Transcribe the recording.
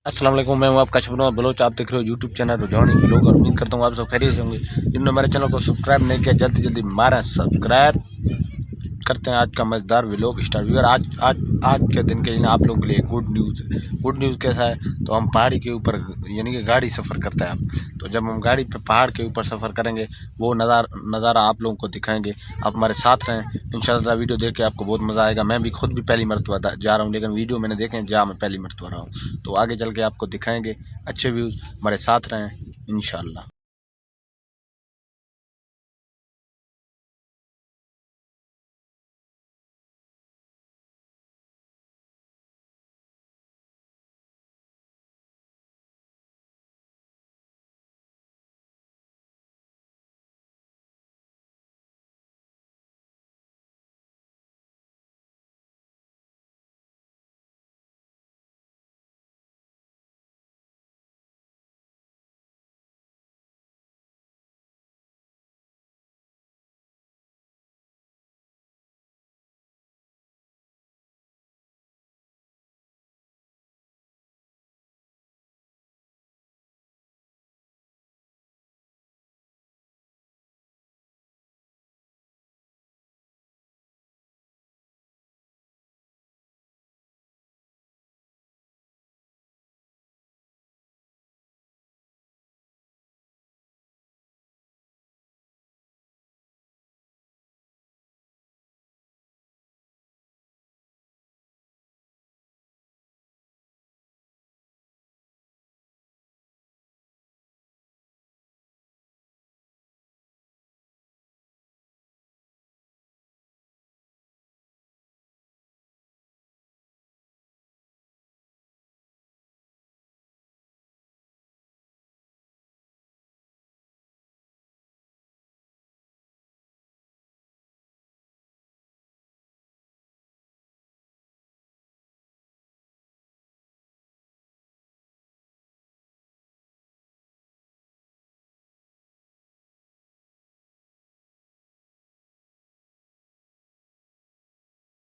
अस्सलाम वालेकुम, मैं हूं आपका छपरा बलोच। आप देख रहे हो यूट्यूब चैनल रुझानी ब्लॉग और उम्मीद करता हूं आप सब खैरियत से होंगे। जिन्होंने मेरे चैनल को सब्सक्राइब नहीं किया जल्दी जल्दी मारें सब्सक्राइब। करते हैं आज का मज़ेदार व्लॉग स्टार्ट। व्यूअर आज आज आज के दिन के लिए आप लोगों के लिए गुड न्यूज़ है। गुड न्यूज़ कैसा है, तो हम पहाड़ी के ऊपर यानी कि गाड़ी सफ़र करते हैं हम। तो जब हम गाड़ी पे पहाड़ के ऊपर सफ़र करेंगे वो नज़ारा आप लोगों को दिखाएंगे। आप हमारे साथ रहें, इंशाल्लाह वीडियो देख के आपको बहुत मज़ा आएगा। मैं भी खुद भी पहली मरतबा जा रहा हूँ, लेकिन वीडियो मैंने देखे जहाँ मैं पहली मरतबा रहा हूँ। तो आगे चल के आपको दिखाएंगे अच्छे व्यूज़, हमारे साथ रहें इंशाल्लाह।